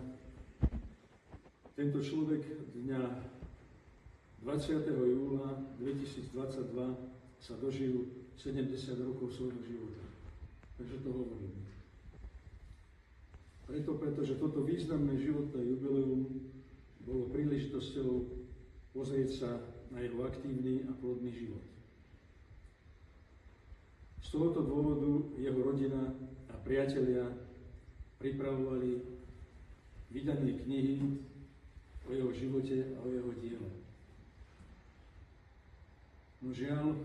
Tento človek dňa 20. júla 2022 sa dožil 70 rokov svojho života. Takže to hovorím. Pretože toto významné životné jubileum bolo príležitosťou pozrieť sa na jeho aktívny a plodný život. Z tohoto dôvodu jeho rodina a priatelia pripravovali vydanie knihy o jeho živote a o jeho diele. No žiaľ,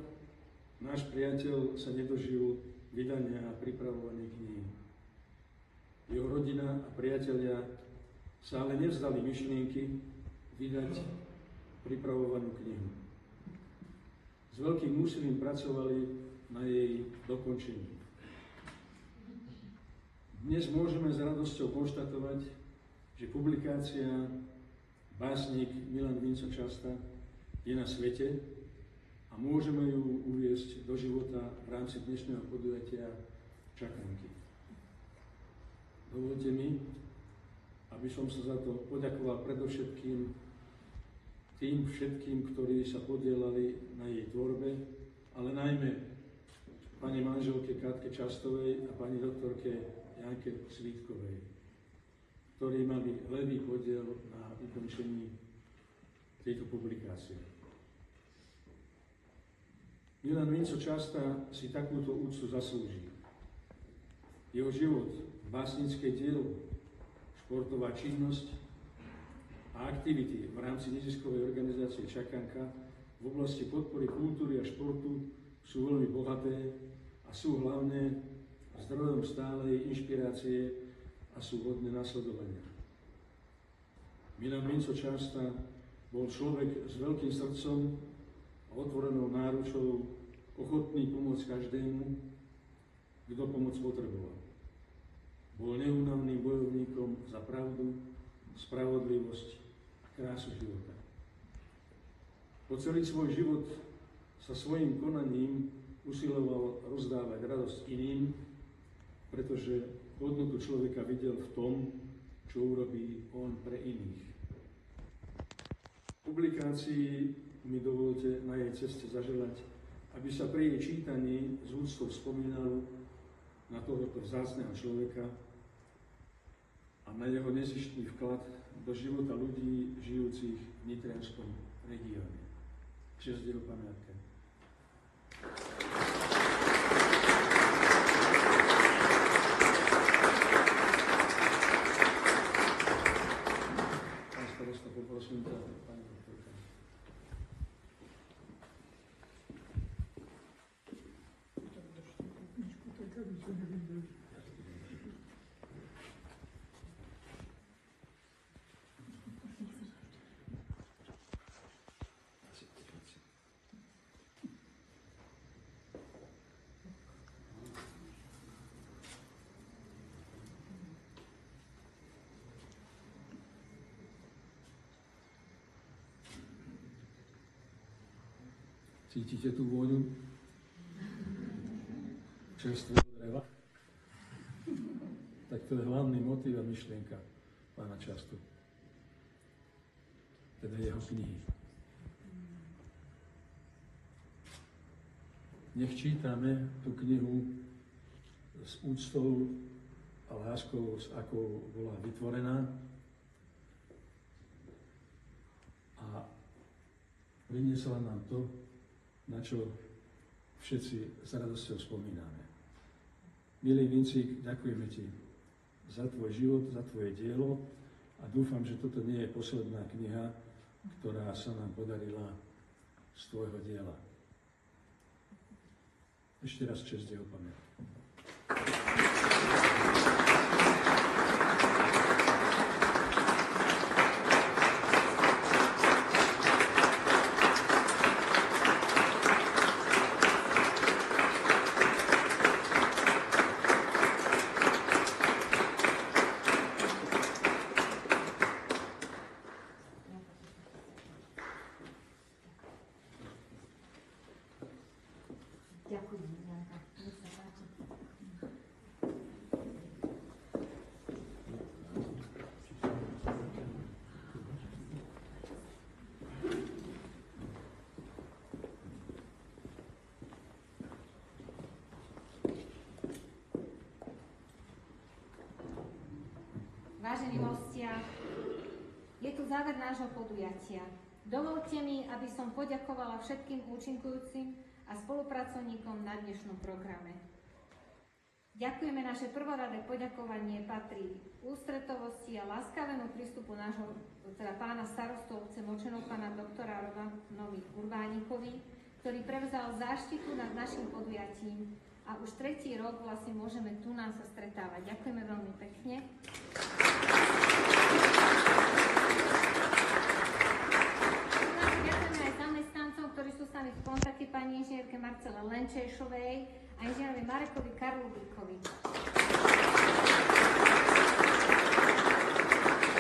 náš priateľ sa nedožil vydania a pripravovania knihy. Jeho rodina a priatelia sa ale nevzdali myšlienky vydať pripravovanú knihu. S veľkým úsilím pracovali na jej dokončení. Dnes môžeme s radosťou konštatovať, že publikácia Básnik Milan Vinco Částa je na svete a môžeme ju uviesť do života v rámci dnešného podujatia Čakanky. Dovolte mi, aby som sa za to poďakoval predovšetkým tým všetkým, ktorí sa podielali na jej tvorbe, ale najmä pani manželke Katke Častovej a pani doktorke Janke Svítkovej, ktorí mali levý podiel na ukončení tejto publikácie. Milan Vinco Částa si takúto úctu zaslúži. Jeho život, básnické dielo, športová činnosť a aktivity v rámci neziskovej organizácie Čakanka v oblasti podpory kultúry a športu sú veľmi bohaté a sú hlavne zdrojom stálej inšpirácie a sú hodné nasledovania. Milan Vinco Částa bol človek s veľkým srdcom a otvorenou náručou, ochotný pomôcť každému, kto pomoc potreboval. Bol neúnavným bojovníkom za pravdu, spravodlivosť a krásu života. Po celý svoj život sa svojím konaním usiloval rozdávať radosť iným, pretože hodnotu človeka videl v tom, čo urobí on pre iných. V publikácii mi dovolte na jej ceste zaželať, aby sa pri jej čítaní z úctou spomínalo na tohoto vzácneho človeka a na jeho nezištný vklad do života ľudí žijúcich v nitrianskom regióne. Česť jeho pamiatke. Pán starosta, poprosím ťa, pani doktorka. Cítite tú vôňu čerstvého dreva? Tak to je hlavný motív a myšlienka pána Častu. Teda jeho knihy. Nech čítame tú knihu s úctou a láskou, s akou bola vytvorená, a priniesla nám to, na čo všetci s radosťou spomíname. Milý Vincík, ďakujeme ti za tvoj život, za tvoje dielo a dúfam, že toto nie je posledná kniha, ktorá sa nám podarila z tvojho diela. Ešte raz česť jeho pamiatku. Ďakujem, Janka. Nech sa páči. Vážení hostia, je tu záver nášho podujatia. Dovoľte mi, aby som poďakovala všetkým účinkujúcim a spolupracovníkom na dnešnom programe. Ďakujeme, naše prvoradé poďakovanie patrí ústretovosti a láskavému prístupu nášho, teda pána starostu obce Močenov, pána doktora Romanovi Urbánikovi, ktorý prevzal záštitu nad našim podujatím a už 3. rok vlastne môžeme tu nás sa stretávať. Ďakujeme veľmi pekne. Ďakujeme aj zamestnancom, ktorí sú s nami v kontakte, pani inžinierke Marcele Lenčejšovej a inžinierovi Marekovi Karlubíkovi.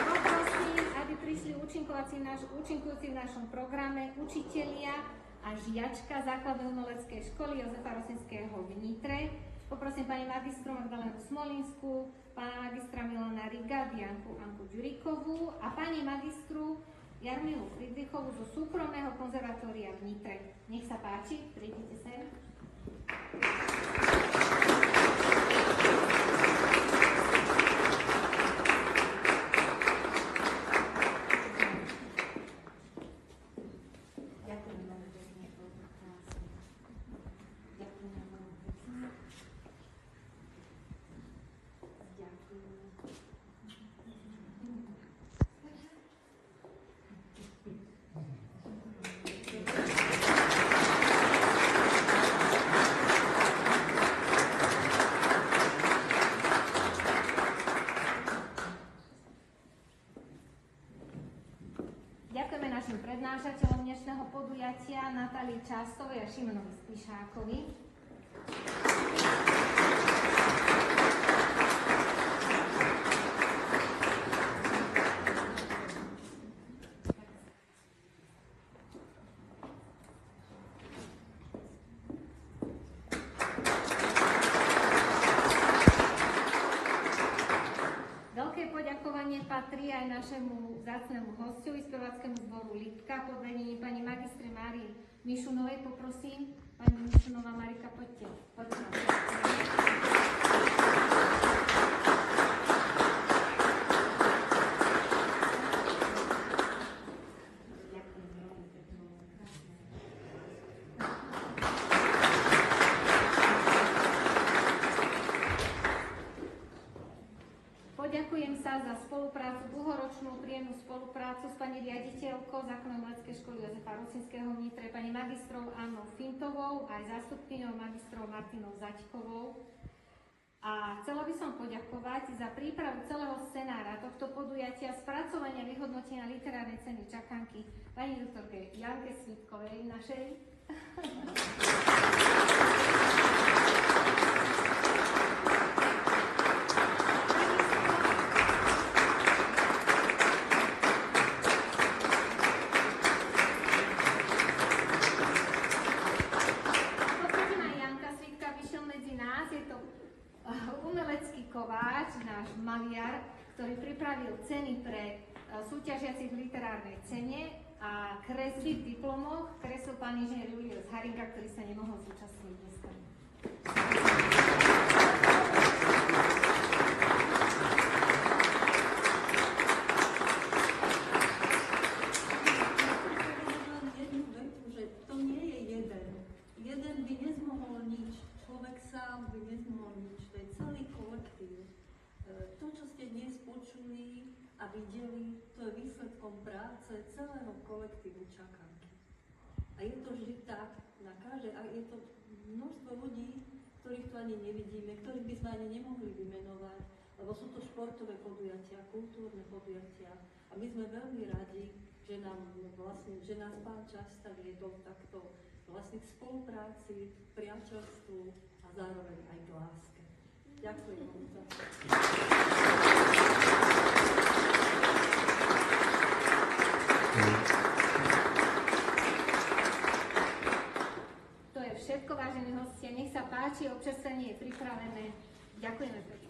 Poprosím, aby prišli účinkujúci v našom programe učitelia a žiačka základnej umeleckej školy Jozefa Rosinského v Nitre. Poprosím pani magistru Magdalénu Smolínsku, pána magistra Milana Riga, Dianku Anku Ďurikovú a pani magistru Jarmilu Friedrichovú zo súkromného konzervatória v Nitre. Nech sa páči, prídite sem. Ďakujeme našim prednášateľom dnešného podujatia Natálii Částovej a Šimonovi Spišákovi. Patrí aj našemu vzácnemu hostiu, speváckému zboru Lipka pod vedením pani magistry Márii Mišunovej. Poprosím, pani Mišunová, Marika, poďte. Ďakujem veľmi pekne. zástupc pani riaditeľko Zákonno-umeleckej školy Jozefa Rusinského v Nitre, pani magistrov Annou Fintovou, aj zástupkyňou magistrov Martinou Zaťkovou. A chcela by som poďakovať za prípravu celého scenára tohto podujatia spracovania vyhodnotenia literárnej ceny Čakanky pani doktorke Janke Svitkovej našej. Umelecký kováč, náš maliar, ktorý pripravil ceny pre súťažiacich v literárnej cene a kresby v diplomoch kreslil pán inžinier Julius Haringa, ktorý sa nemohol zúčastniť dneska. Jednu vetu, že to nie je jeden. Jeden by nezmohol nič. Človek sám by nezmohol nič. To je celý kolektív. To, čo ste dnes počuli a videli, to je výsledkom práce celého kolektívu Čakanky. A je to vždy tak, a je to množstvo ľudí, ktorých tu ani nevidíme, ktorých by sme ani nemohli vymenovať, lebo sú to športové podujatia, kultúrne podujatia. A my sme veľmi radi, že nás Pán Čas tak viedol takto vlastne k spolupráci, priateľstvu a zároveň aj k láske. Ďakujem vám za to. To je všetko, vážení hostia. Nech sa páči, občerstvenie je pripravené. Ďakujeme pekne.